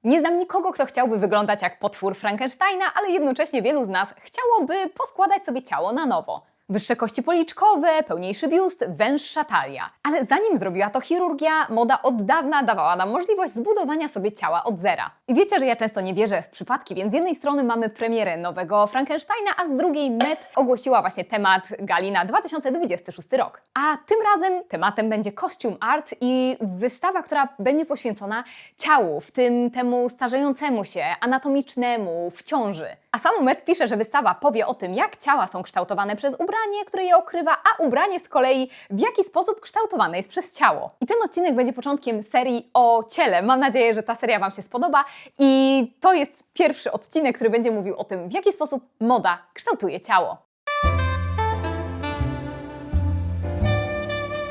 Nie znam nikogo, kto chciałby wyglądać jak potwór Frankensteina, ale jednocześnie wielu z nas chciałoby poskładać sobie ciało na nowo. Wyższe kości policzkowe, pełniejszy biust, węższa talia. Ale zanim zrobiła to chirurgia, moda od dawna dawała nam możliwość zbudowania sobie ciała od zera. I wiecie, że ja często nie wierzę w przypadki, więc z jednej strony mamy premierę nowego Frankensteina, a z drugiej Met ogłosiła właśnie temat gali na 2026 rok. A tym razem tematem będzie costume art i wystawa, która będzie poświęcona ciału, w tym temu starzejącemu się, anatomicznemu, w ciąży. A sam Met pisze, że wystawa powie o tym, jak ciała są kształtowane przez ubranie, które je okrywa, a ubranie z kolei w jaki sposób kształtowane jest przez ciało. I ten odcinek będzie początkiem serii o ciele. Mam nadzieję, że ta seria Wam się spodoba i to jest pierwszy odcinek, który będzie mówił o tym, w jaki sposób moda kształtuje ciało.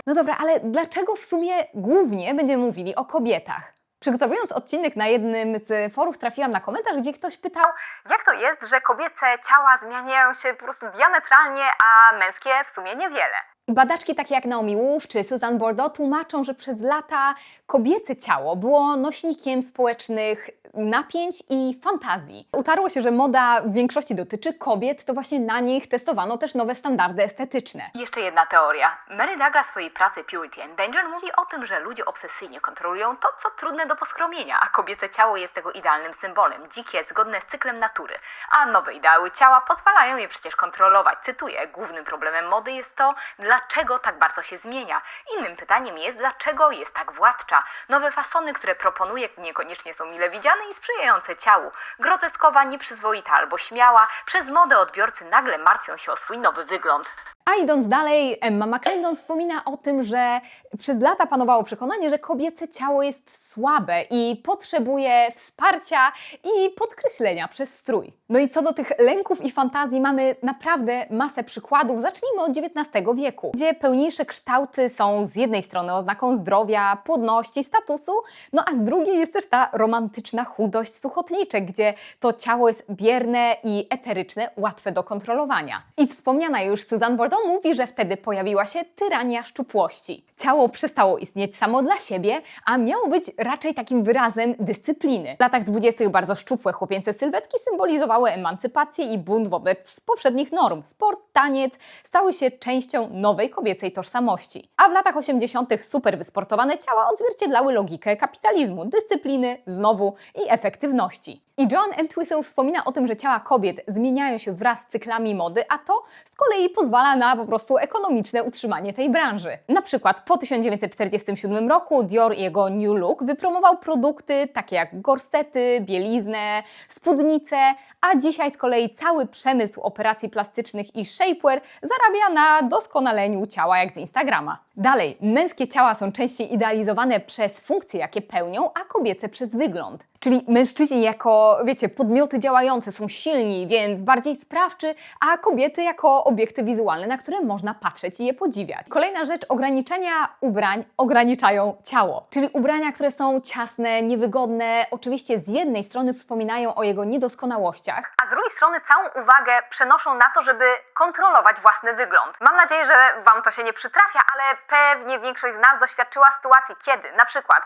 No dobra, ale dlaczego w sumie głównie będziemy mówili o kobietach? Przygotowując odcinek na jednym z forów trafiłam na komentarz, gdzie ktoś pytał, jak to jest, że kobiece ciała zmieniają się po prostu diametralnie, a męskie w sumie niewiele. Badaczki takie jak Naomi Wolf czy Susan Bordeaux tłumaczą, że przez lata kobiece ciało było nośnikiem społecznych napięć i fantazji. Utarło się, że moda w większości dotyczy kobiet, to właśnie na nich testowano też nowe standardy estetyczne. I jeszcze jedna teoria. Mary Douglas w swojej pracy Purity and Danger mówi o tym, że ludzie obsesyjnie kontrolują to, co trudne do poskromienia, a kobiece ciało jest tego idealnym symbolem, dzikie, zgodne z cyklem natury. A nowe ideały ciała pozwalają je przecież kontrolować. Cytuję, głównym problemem mody jest to, dlaczego tak bardzo się zmienia. Innym pytaniem jest, dlaczego jest tak władcza. Nowe fasony, które proponuje, niekoniecznie są mile widziane i sprzyjające ciału. Groteskowa, nieprzyzwoita albo śmiała, przez modę odbiorcy nagle martwią się o swój nowy wygląd. A idąc dalej, Emma McClendon wspomina o tym, że przez lata panowało przekonanie, że kobiece ciało jest słabe i potrzebuje wsparcia i podkreślenia przez strój. No i co do tych lęków i fantazji, mamy naprawdę masę przykładów. Zacznijmy od XIX wieku, gdzie pełniejsze kształty są z jednej strony oznaką zdrowia, płodności, statusu, no a z drugiej jest też ta romantyczna chudość suchotniczek, gdzie to ciało jest bierne i eteryczne, łatwe do kontrolowania. I wspomniana już Susan Bordeaux mówi, że wtedy pojawiła się tyrania szczupłości. Ciało przestało istnieć samo dla siebie, a miało być raczej takim wyrazem dyscypliny. W latach 20. bardzo szczupłe chłopięce sylwetki symbolizowały emancypację i bunt wobec poprzednich norm. Sport, taniec stały się częścią nowej kobiecej tożsamości. A w latach 80. super wysportowane ciała odzwierciedlały logikę kapitalizmu, dyscypliny, znowu i efektywności. I Joan Entwistle wspomina o tym, że ciała kobiet zmieniają się wraz z cyklami mody, a to z kolei pozwala na po prostu ekonomiczne utrzymanie tej branży. Na przykład po 1947 roku Dior i jego New Look wypromował produkty takie jak gorsety, bieliznę, spódnice, a dzisiaj z kolei cały przemysł operacji plastycznych i shapewear zarabia na doskonaleniu ciała jak z Instagrama. Dalej, męskie ciała są częściej idealizowane przez funkcje, jakie pełnią, a kobiece przez wygląd. Czyli mężczyźni jako, wiecie, podmioty działające są silni, więc bardziej sprawczy, a kobiety jako obiekty wizualne, na które można patrzeć i je podziwiać. Kolejna rzecz, ograniczenia ubrań ograniczają ciało. Czyli ubrania, które są ciasne, niewygodne, oczywiście z jednej strony przypominają o jego niedoskonałościach, A z drugiej strony całą uwagę przenoszą na to, żeby kontrolować własny wygląd. Mam nadzieję, że Wam to się nie przytrafia, ale pewnie większość z nas doświadczyła sytuacji, kiedy na przykład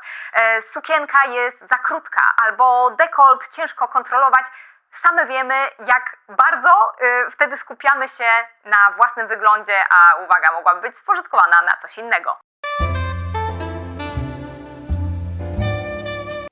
sukienka jest za krótka albo dekolt ciężko kontrolować. Same wiemy, jak bardzo wtedy skupiamy się na własnym wyglądzie, a uwaga mogłaby być spożytkowana na coś innego.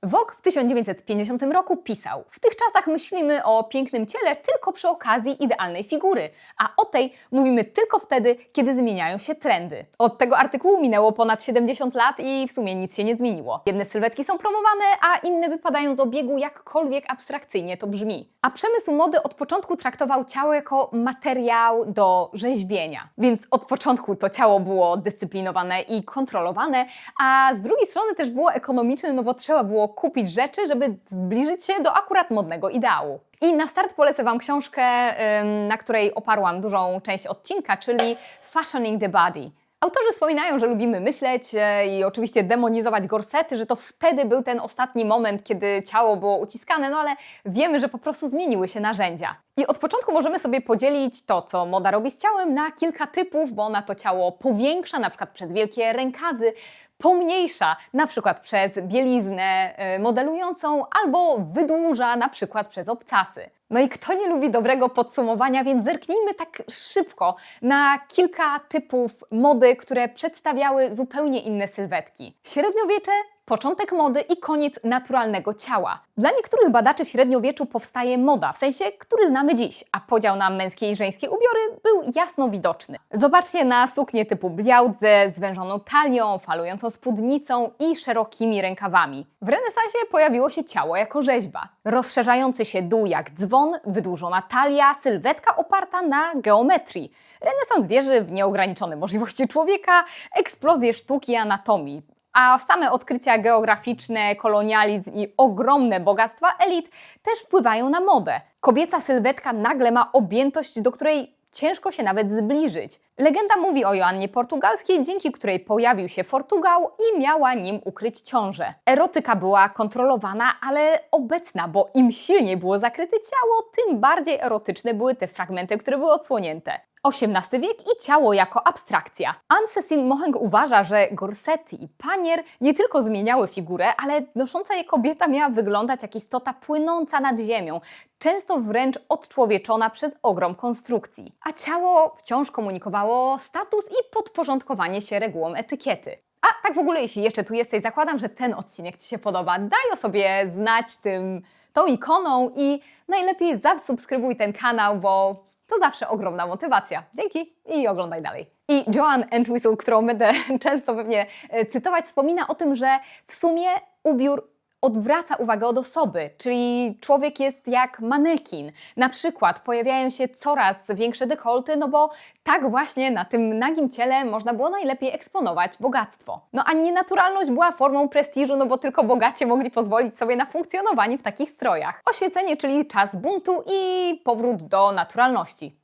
Vogue w 1950 roku pisał: w tych czasach myślimy o pięknym ciele tylko przy okazji idealnej figury, a o tej mówimy tylko wtedy, kiedy zmieniają się trendy. Od tego artykułu minęło ponad 70 lat i w sumie nic się nie zmieniło. Jedne sylwetki są promowane, a inne wypadają z obiegu, jakkolwiek abstrakcyjnie to brzmi. A przemysł mody od początku traktował ciało jako materiał do rzeźbienia. Więc od początku to ciało było dyscyplinowane i kontrolowane, a z drugiej strony też było ekonomiczne, no bo trzeba było kupić rzeczy, żeby zbliżyć się do akurat modnego ideału. I na start polecę Wam książkę, na której oparłam dużą część odcinka, czyli Fashioning the Body. Autorzy wspominają, że lubimy myśleć i oczywiście demonizować gorsety, że to wtedy był ten ostatni moment, kiedy ciało było uciskane, no ale wiemy, że po prostu zmieniły się narzędzia. I od początku możemy sobie podzielić to, co moda robi z ciałem, na kilka typów, bo ona to ciało powiększa, na przykład przez wielkie rękawy, pomniejsza, na przykład przez bieliznę modelującą, albo wydłuża, na przykład przez obcasy. No i kto nie lubi dobrego podsumowania, więc zerknijmy tak szybko na kilka typów mody, które przedstawiały zupełnie inne sylwetki. Średniowiecze, początek mody i koniec naturalnego ciała. Dla niektórych badaczy w średniowieczu powstaje moda, w sensie, który znamy dziś, a podział na męskie i żeńskie ubiory był jasno widoczny. Zobaczcie na suknię typu bliaut ze zwężoną talią, falującą spódnicą i szerokimi rękawami. W renesansie pojawiło się ciało jako rzeźba. Rozszerzający się dół jak dzwon, wydłużona talia, sylwetka oparta na geometrii. Renesans wierzy w nieograniczone możliwości człowieka, eksplozję sztuki i anatomii. A same odkrycia geograficzne, kolonializm i ogromne bogactwa elit też wpływają na modę. Kobieca sylwetka nagle ma objętość, do której ciężko się nawet zbliżyć. Legenda mówi o Joannie Portugalskiej, dzięki której pojawił się Fortugał i miała nim ukryć ciążę. Erotyka była kontrolowana, ale obecna, bo im silniej było zakryte ciało, tym bardziej erotyczne były te fragmenty, które były odsłonięte. XVIII wiek i ciało jako abstrakcja. Anne-Cécile Mocheng uważa, że gorsety i panier nie tylko zmieniały figurę, ale nosząca je kobieta miała wyglądać jak istota płynąca nad ziemią, często wręcz odczłowieczona przez ogrom konstrukcji. A ciało wciąż komunikowało status i podporządkowanie się regułom etykiety. A tak w ogóle, jeśli jeszcze tu jesteś, zakładam, że ten odcinek Ci się podoba. Daj o sobie znać tą ikoną i najlepiej zasubskrybuj ten kanał, bo to zawsze ogromna motywacja. Dzięki i oglądaj dalej. I Joanne Entwistle, którą będę często pewnie cytować, wspomina o tym, że w sumie ubiór odwraca uwagę od osoby, czyli człowiek jest jak manekin. Na przykład pojawiają się coraz większe dekolty, no bo tak właśnie na tym nagim ciele można było najlepiej eksponować bogactwo. No a nienaturalność była formą prestiżu, no bo tylko bogaci mogli pozwolić sobie na funkcjonowanie w takich strojach. Oświecenie, czyli czas buntu i powrót do naturalności.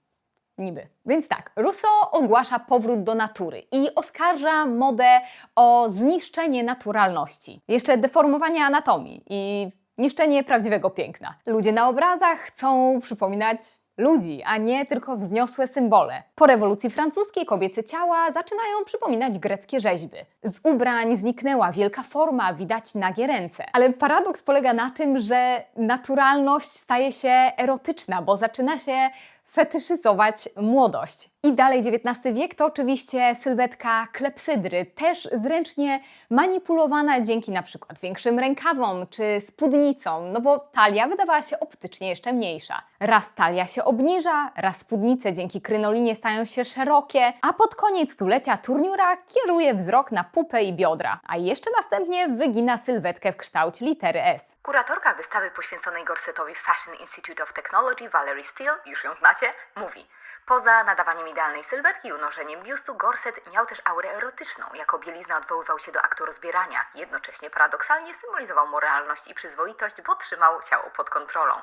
Niby. Więc tak, Rousseau ogłasza powrót do natury i oskarża modę o zniszczenie naturalności. Jeszcze deformowanie anatomii i niszczenie prawdziwego piękna. Ludzie na obrazach chcą przypominać ludzi, a nie tylko wzniosłe symbole. Po rewolucji francuskiej kobiece ciała zaczynają przypominać greckie rzeźby. Z ubrań zniknęła wielka forma, widać nagie ręce. Ale paradoks polega na tym, że naturalność staje się erotyczna, bo zaczyna się fetyszyzować młodość. I dalej XIX wiek to oczywiście sylwetka klepsydry, też zręcznie manipulowana dzięki na przykład większym rękawom czy spódnicom, no bo talia wydawała się optycznie jeszcze mniejsza. Raz talia się obniża, raz spódnice dzięki krynolinie stają się szerokie, a pod koniec stulecia turniura kieruje wzrok na pupę i biodra, a jeszcze następnie wygina sylwetkę w kształcie litery S. Kuratorka wystawy poświęconej gorsetowi Fashion Institute of Technology, Valerie Steele, już ją znacie, mówi: poza nadawaniem idealnej sylwetki i unoszeniem biustu, gorset miał też aurę erotyczną. Jako bielizna odwoływał się do aktu rozbierania. Jednocześnie paradoksalnie symbolizował moralność i przyzwoitość, bo trzymał ciało pod kontrolą.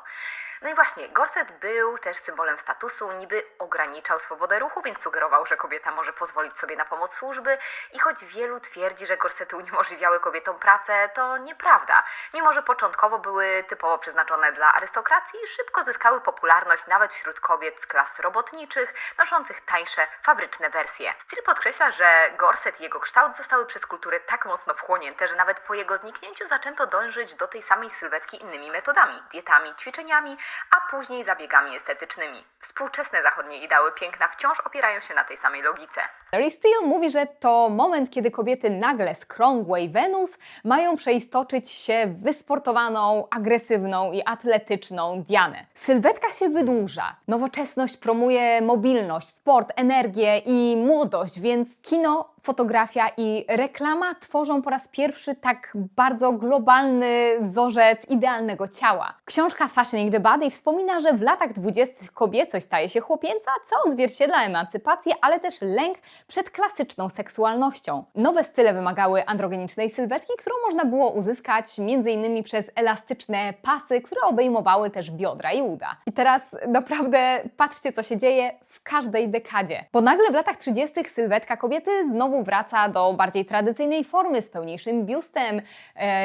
No i właśnie, gorset był też symbolem statusu, niby ograniczał swobodę ruchu, więc sugerował, że kobieta może pozwolić sobie na pomoc służby i choć wielu twierdzi, że gorsety uniemożliwiały kobietom pracę, to nieprawda. Mimo że początkowo były typowo przeznaczone dla arystokracji, szybko zyskały popularność nawet wśród kobiet z klas robotniczych, noszących tańsze, fabryczne wersje. Styl podkreśla, że gorset i jego kształt zostały przez kulturę tak mocno wchłonięte, że nawet po jego zniknięciu zaczęto dążyć do tej samej sylwetki innymi metodami, dietami, ćwiczeniami, a później zabiegami estetycznymi. Współczesne zachodnie ideały piękna wciąż opierają się na tej samej logice. Valerie Steele mówi, że to moment, kiedy kobiety nagle z krągłej Wenus mają przeistoczyć się w wysportowaną, agresywną i atletyczną Dianę. Sylwetka się wydłuża. Nowoczesność promuje mobilność, sport, energię i młodość, więc kino, fotografia i reklama tworzą po raz pierwszy tak bardzo globalny wzorzec idealnego ciała. Książka Fashioning the Body wspomina, że w latach 20. kobiecość staje się chłopięca, co odzwierciedla emancypację, ale też lęk przed klasyczną seksualnością. Nowe style wymagały androgenicznej sylwetki, którą można było uzyskać m.in. przez elastyczne pasy, które obejmowały też biodra i uda. I teraz naprawdę patrzcie, co się dzieje w każdej dekadzie. Bo nagle w latach 30. sylwetka kobiety znowu wraca do bardziej tradycyjnej formy, z pełniejszym biustem,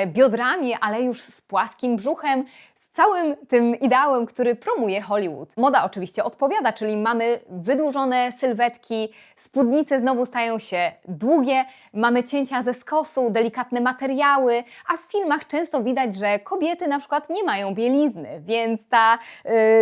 biodrami, ale już z płaskim brzuchem, z całym tym ideałem, który promuje Hollywood. Moda oczywiście odpowiada, czyli mamy wydłużone sylwetki, spódnice znowu stają się długie, mamy cięcia ze skosu, delikatne materiały, a w filmach często widać, że kobiety na przykład nie mają bielizny, więc ta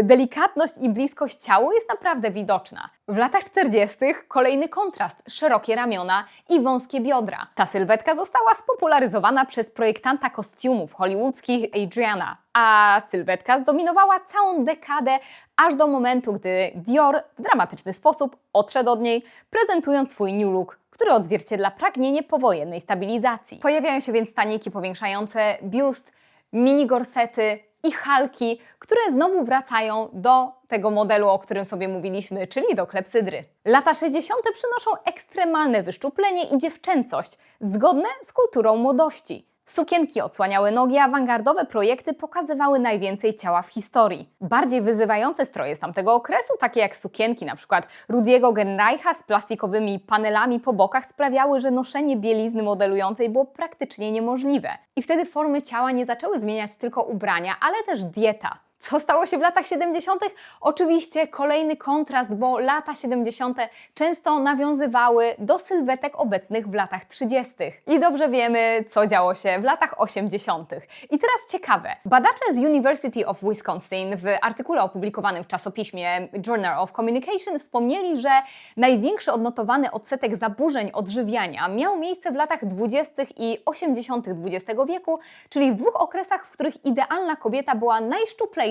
delikatność i bliskość ciału jest naprawdę widoczna. W latach 40. kolejny kontrast, szerokie ramiona i wąskie biodra. Ta sylwetka została spopularyzowana przez projektanta kostiumów hollywoodzkich Adriana, a sylwetka zdominowała całą dekadę, aż do momentu, gdy Dior w dramatyczny sposób odszedł od niej, prezentując swój new look, który odzwierciedla pragnienie powojennej stabilizacji. Pojawiają się więc staniki powiększające biust, mini gorsety i halki, które znowu wracają do tego modelu, o którym sobie mówiliśmy, czyli do klepsydry. Lata 60. przynoszą ekstremalne wyszczuplenie i dziewczęcość, zgodne z kulturą młodości. Sukienki odsłaniały nogi, awangardowe projekty pokazywały najwięcej ciała w historii. Bardziej wyzywające stroje z tamtego okresu, takie jak sukienki np. Rudiego Genreicha z plastikowymi panelami po bokach, sprawiały, że noszenie bielizny modelującej było praktycznie niemożliwe. I wtedy formy ciała nie zaczęły zmieniać tylko ubrania, ale też dieta. Co stało się w latach 70.? Oczywiście kolejny kontrast, bo lata 70. często nawiązywały do sylwetek obecnych w latach 30. I dobrze wiemy, co działo się w latach 80. I teraz ciekawe. Badacze z University of Wisconsin w artykule opublikowanym w czasopiśmie Journal of Communication wspomnieli, że największy odnotowany odsetek zaburzeń odżywiania miał miejsce w latach 20. i 80. XX wieku, czyli w dwóch okresach, w których idealna kobieta była najszczuplejsza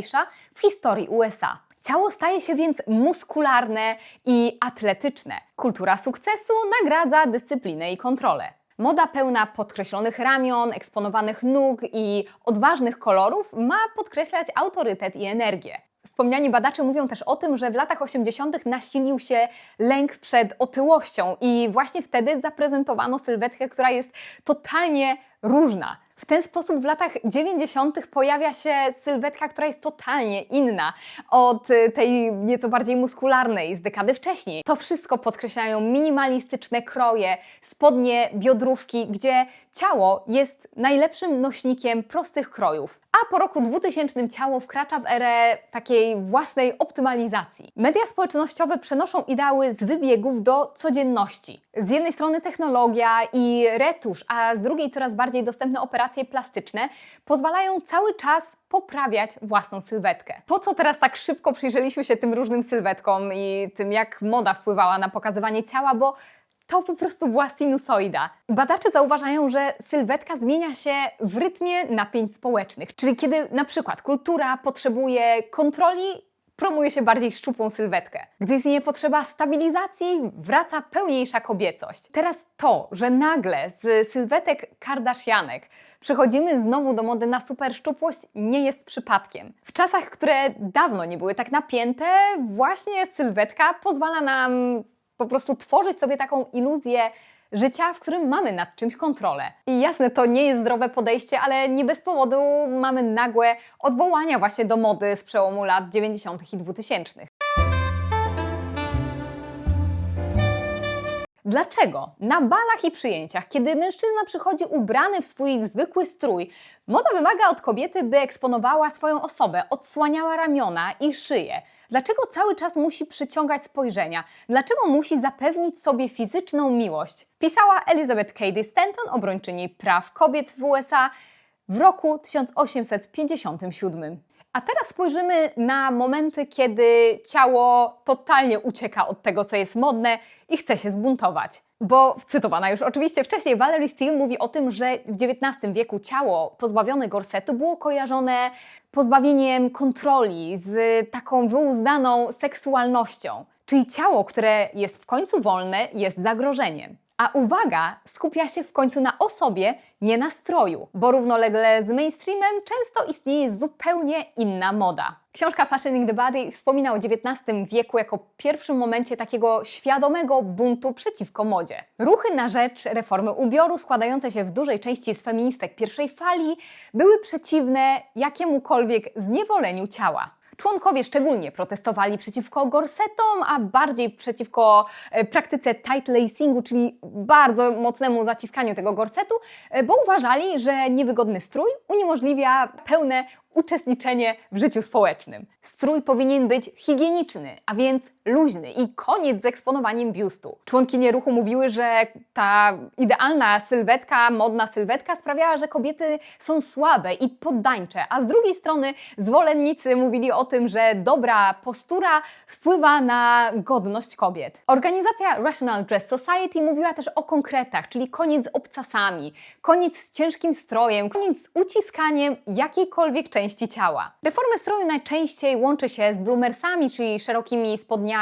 w historii USA. Ciało staje się więc muskularne i atletyczne. Kultura sukcesu nagradza dyscyplinę i kontrolę. Moda pełna podkreślonych ramion, eksponowanych nóg i odważnych kolorów ma podkreślać autorytet i energię. Wspomniani badacze mówią też o tym, że w latach 80. nasilił się lęk przed otyłością i właśnie wtedy zaprezentowano sylwetkę, która jest totalnie różna. W ten sposób w latach 90. pojawia się sylwetka, która jest totalnie inna od tej nieco bardziej muskularnej z dekady wcześniej. To wszystko podkreślają minimalistyczne kroje, spodnie, biodrówki, gdzie ciało jest najlepszym nośnikiem prostych krojów. A po roku 2000 ciało wkracza w erę takiej własnej optymalizacji. Media społecznościowe przenoszą ideały z wybiegów do codzienności. Z jednej strony technologia i retusz, a z drugiej coraz bardziej dostępne operacje plastyczne pozwalają cały czas poprawiać własną sylwetkę. Po co teraz tak szybko przyjrzeliśmy się tym różnym sylwetkom i tym, jak moda wpływała na pokazywanie ciała, bo to po prostu była sinusoida. Badacze zauważają, że sylwetka zmienia się w rytmie napięć społecznych, czyli kiedy na przykład kultura potrzebuje kontroli, promuje się bardziej szczupłą sylwetkę. Gdy istnieje potrzeba stabilizacji, wraca pełniejsza kobiecość. Teraz to, że nagle z sylwetek Kardashianek przechodzimy znowu do mody na super szczupłość, nie jest przypadkiem. W czasach, które dawno nie były tak napięte, właśnie sylwetka pozwala nam po prostu tworzyć sobie taką iluzję życia, w którym mamy nad czymś kontrolę. I jasne, to nie jest zdrowe podejście, ale nie bez powodu mamy nagłe odwołania właśnie do mody z przełomu lat 90. i 2000. Dlaczego na balach i przyjęciach, kiedy mężczyzna przychodzi ubrany w swój zwykły strój, moda wymaga od kobiety, by eksponowała swoją osobę, odsłaniała ramiona i szyję? Dlaczego cały czas musi przyciągać spojrzenia? Dlaczego musi zapewnić sobie fizyczną miłość? Pisała Elizabeth Cady Stanton, obrończyni praw kobiet w USA w roku 1857. A teraz spojrzymy na momenty, kiedy ciało totalnie ucieka od tego, co jest modne i chce się zbuntować. Bo cytowana już oczywiście wcześniej Valerie Steele mówi o tym, że w XIX wieku ciało pozbawione gorsetu było kojarzone pozbawieniem kontroli, z taką wyuznaną seksualnością. Czyli ciało, które jest w końcu wolne, jest zagrożeniem. A uwaga skupia się w końcu na osobie, nie na stroju, bo równolegle z mainstreamem często istnieje zupełnie inna moda. Książka Fashioning the Body wspomina o XIX wieku jako pierwszym momencie takiego świadomego buntu przeciwko modzie. Ruchy na rzecz reformy ubioru, składające się w dużej części z feministek pierwszej fali, były przeciwne jakiemukolwiek zniewoleniu ciała. Członkowie szczególnie protestowali przeciwko gorsetom, a bardziej przeciwko praktyce tight lacingu, czyli bardzo mocnemu zaciskaniu tego gorsetu, bo uważali, że niewygodny strój uniemożliwia pełne uczestniczenie w życiu społecznym. Strój powinien być higieniczny, a więc luźny i koniec z eksponowaniem biustu. Członkinie ruchu mówiły, że ta idealna sylwetka, modna sylwetka sprawiała, że kobiety są słabe i poddańcze, a z drugiej strony zwolennicy mówili o tym, że dobra postura wpływa na godność kobiet. Organizacja Rational Dress Society mówiła też o konkretach, czyli koniec z obcasami, koniec z ciężkim strojem, koniec z uciskaniem jakiejkolwiek części ciała. Reformę stroju najczęściej łączy się z bloomersami, czyli szerokimi spodniami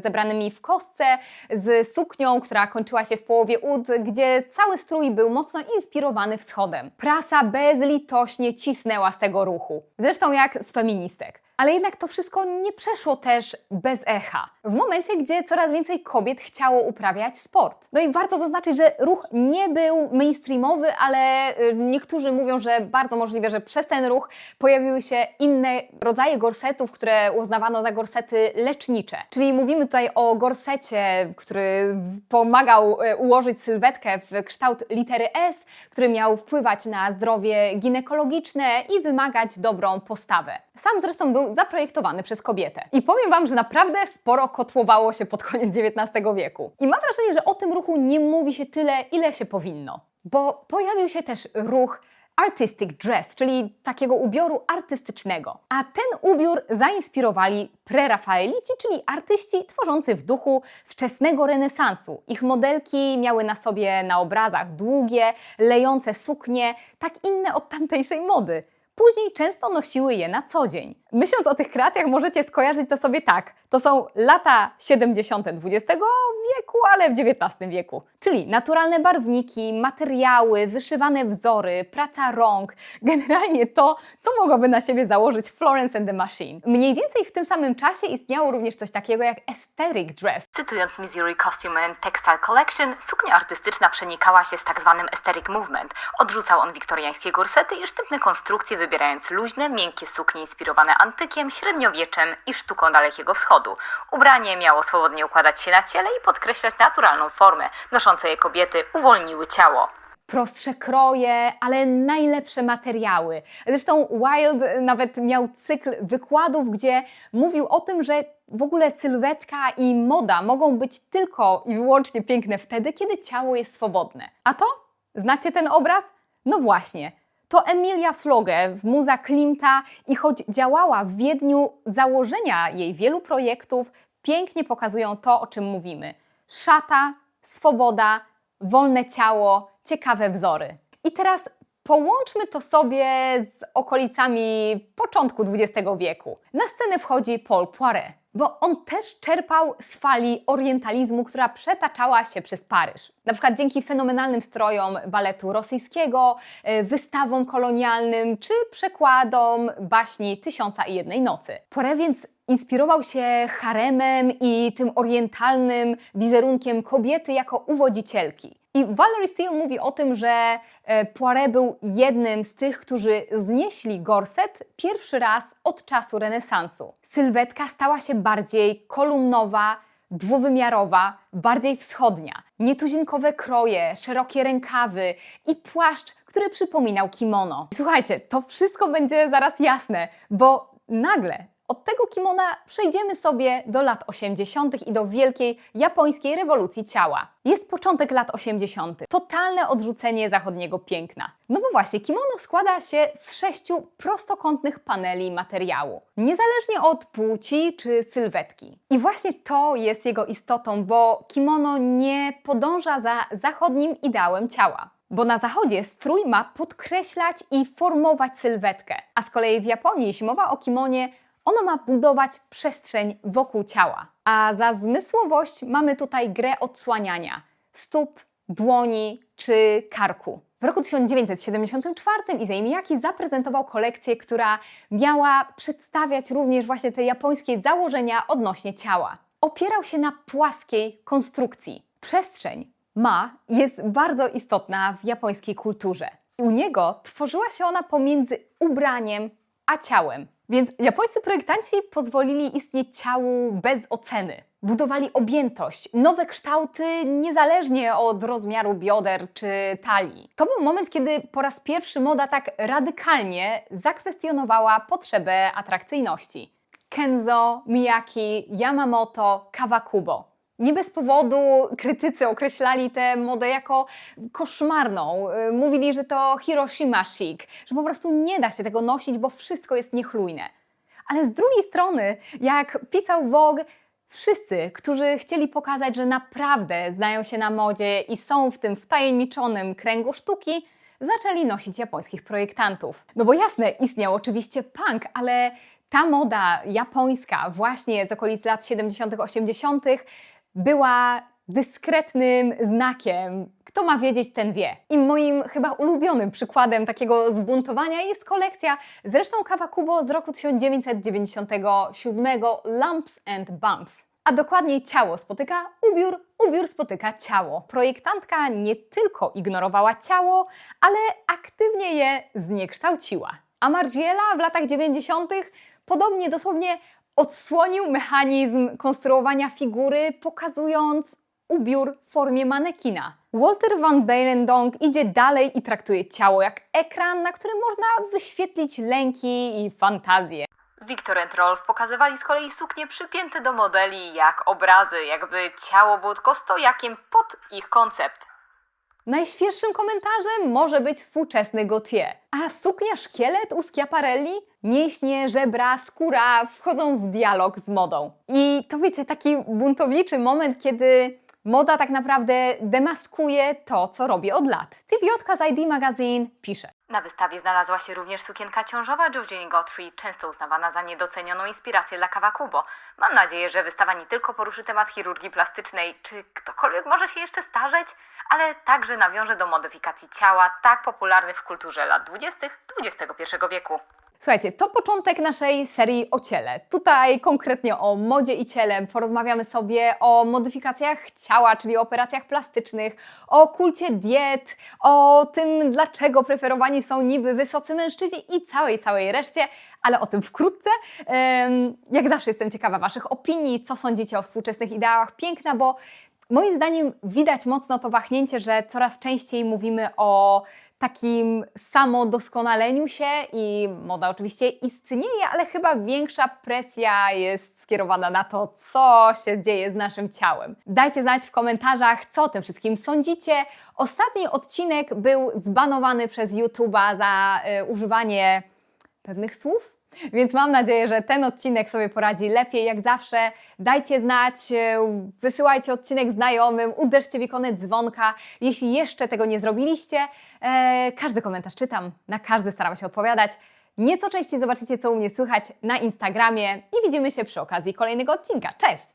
zebranymi w kostce, z suknią, która kończyła się w połowie ud, gdzie cały strój był mocno inspirowany wschodem. Prasa bezlitośnie cisnęła z tego ruchu. Zresztą jak z feministek. Ale jednak to wszystko nie przeszło też bez echa. W momencie, gdzie coraz więcej kobiet chciało uprawiać sport. No i warto zaznaczyć, że ruch nie był mainstreamowy, ale niektórzy mówią, że bardzo możliwe, że przez ten ruch pojawiły się inne rodzaje gorsetów, które uznawano za gorsety lecznicze. Czyli mówimy tutaj o gorsecie, który pomagał ułożyć sylwetkę w kształt litery S, który miał wpływać na zdrowie ginekologiczne i wymagać dobrą postawę. Sam zresztą był zaprojektowany przez kobietę. I powiem Wam, że naprawdę sporo kotłowało się pod koniec XIX wieku. I mam wrażenie, że o tym ruchu nie mówi się tyle, ile się powinno. Bo pojawił się też ruch artistic dress, czyli takiego ubioru artystycznego. A ten ubiór zainspirowali prerafaelici, czyli artyści tworzący w duchu wczesnego renesansu. Ich modelki miały na sobie na obrazach długie, lejące suknie, tak inne od tamtejszej mody. Później często nosiły je na co dzień. Myśląc o tych kreacjach możecie skojarzyć to sobie tak. To są lata 70. XX wieku, ale w XIX wieku. Czyli naturalne barwniki, materiały, wyszywane wzory, praca rąk. Generalnie to, co mogłoby na siebie założyć Florence and the Machine. Mniej więcej w tym samym czasie istniało również coś takiego jak aesthetic dress. Cytując Missouri Costume and Textile Collection, suknia artystyczna przenikała się z tak zwanym aesthetic movement. Odrzucał on wiktoriańskie gorsety i sztywne konstrukcje, wybierając luźne, miękkie suknie inspirowane antykiem, średniowieczem i sztuką Dalekiego Wschodu. Ubranie miało swobodnie układać się na ciele i podkreślać naturalną formę. Noszące je kobiety uwolniły ciało. Prostsze kroje, ale najlepsze materiały. Zresztą Wilde nawet miał cykl wykładów, gdzie mówił o tym, że w ogóle sylwetka i moda mogą być tylko i wyłącznie piękne wtedy, kiedy ciało jest swobodne. A to? Znacie ten obraz? No właśnie. To Emilia Floge w Muza Klimta i choć działała w Wiedniu, założenia jej wielu projektów pięknie pokazują to, o czym mówimy. Szata, swoboda, wolne ciało, ciekawe wzory. I teraz połączmy to sobie z okolicami początku XX wieku. Na scenę wchodzi Paul Poiret, bo on też czerpał z fali orientalizmu, która przetaczała się przez Paryż. Na przykład dzięki fenomenalnym strojom baletu rosyjskiego, wystawom kolonialnym czy przekładom baśni Tysiąca i jednej nocy. Poiret więc inspirował się haremem i tym orientalnym wizerunkiem kobiety jako uwodzicielki. I Valerie Steele mówi o tym, że Poiret był jednym z tych, którzy znieśli gorset pierwszy raz od czasu renesansu. Sylwetka stała się bardziej kolumnowa, dwuwymiarowa, bardziej wschodnia. Nietuzinkowe kroje, szerokie rękawy i płaszcz, który przypominał kimono. Słuchajcie, to wszystko będzie zaraz jasne, bo nagle od tego kimona przejdziemy sobie do lat 80. i do wielkiej japońskiej rewolucji ciała. Jest początek lat 80. Totalne odrzucenie zachodniego piękna. No bo właśnie, kimono składa się z 6 prostokątnych paneli materiału. Niezależnie od płci czy sylwetki. I właśnie to jest jego istotą, bo kimono nie podąża za zachodnim ideałem ciała. Bo na zachodzie strój ma podkreślać i formować sylwetkę. A z kolei w Japonii, jeśli mowa o kimonie, ono ma budować przestrzeń wokół ciała. A za zmysłowość mamy tutaj grę odsłaniania stóp, dłoni czy karku. W roku 1974 Issey Miyake zaprezentował kolekcję, która miała przedstawiać również właśnie te japońskie założenia odnośnie ciała. Opierał się na płaskiej konstrukcji. Przestrzeń jest bardzo istotna w japońskiej kulturze. I u niego tworzyła się ona pomiędzy ubraniem a ciałem. Więc japońscy projektanci pozwolili istnieć ciału bez oceny. Budowali objętość, nowe kształty niezależnie od rozmiaru bioder czy talii. To był moment, kiedy po raz pierwszy moda tak radykalnie zakwestionowała potrzebę atrakcyjności. Kenzo, Miyake, Yamamoto, Kawakubo. Nie bez powodu krytycy określali tę modę jako koszmarną. Mówili, że to Hiroshima chic, że po prostu nie da się tego nosić, bo wszystko jest niechlujne. Ale z drugiej strony, jak pisał Vogue, wszyscy, którzy chcieli pokazać, że naprawdę znają się na modzie i są w tym wtajemniczonym kręgu sztuki, zaczęli nosić japońskich projektantów. No bo jasne, istniał oczywiście punk, ale ta moda japońska właśnie z okolic lat 70., 80. była dyskretnym znakiem. Kto ma wiedzieć, ten wie. I moim chyba ulubionym przykładem takiego zbuntowania jest kolekcja zresztą Kawakubo z roku 1997 Lumps and Bumps. A dokładniej ciało spotyka ubiór, ubiór spotyka ciało. Projektantka nie tylko ignorowała ciało, ale aktywnie je zniekształciła. A Margiela w latach 90. podobnie dosłownie odsłonił mechanizm konstruowania figury, pokazując ubiór w formie manekina. Walter van Beirendonck idzie dalej i traktuje ciało jak ekran, na którym można wyświetlić lęki i fantazje. Victor and Rolf pokazywali z kolei suknie przypięte do modeli jak obrazy, jakby ciało było tylko stojakiem pod ich koncept. Najświeższym komentarzem może być współczesny Gaultier. A suknia szkielet u Schiaparelli? Mięśnie, żebra, skóra wchodzą w dialog z modą. I to wiecie, taki buntowniczy moment, kiedy moda tak naprawdę demaskuje to, co robi od lat. Cywiotka z ID Magazine pisze: Na wystawie znalazła się również sukienka ciążowa Georginy Guthrie, często uznawana za niedocenioną inspirację dla Kawakubo. Mam nadzieję, że wystawa nie tylko poruszy temat chirurgii plastycznej, czy ktokolwiek może się jeszcze starzeć, ale także nawiąże do modyfikacji ciała tak popularnych w kulturze lat 20. XXI wieku. Słuchajcie, to początek naszej serii o ciele. Tutaj konkretnie o modzie i ciele porozmawiamy sobie o modyfikacjach ciała, czyli o operacjach plastycznych, o kulcie diet, o tym, dlaczego preferowani są niby wysocy mężczyźni i całej reszcie, ale o tym wkrótce. Jak zawsze jestem ciekawa Waszych opinii, co sądzicie o współczesnych ideałach piękna, bo moim zdaniem widać mocno to wahnięcie, że coraz częściej mówimy o takim samodoskonaleniu się i moda oczywiście istnieje, ale chyba większa presja jest skierowana na to, co się dzieje z naszym ciałem. Dajcie znać w komentarzach, co o tym wszystkim sądzicie. Ostatni odcinek był zbanowany przez YouTube'a za używanie pewnych słów. Więc mam nadzieję, że ten odcinek sobie poradzi lepiej. Jak zawsze dajcie znać, wysyłajcie odcinek znajomym, uderzcie w ikonę dzwonka. Jeśli jeszcze tego nie zrobiliście, każdy komentarz czytam, na każdy staram się odpowiadać. Nieco częściej zobaczycie, co u mnie słychać na Instagramie i widzimy się przy okazji kolejnego odcinka. Cześć!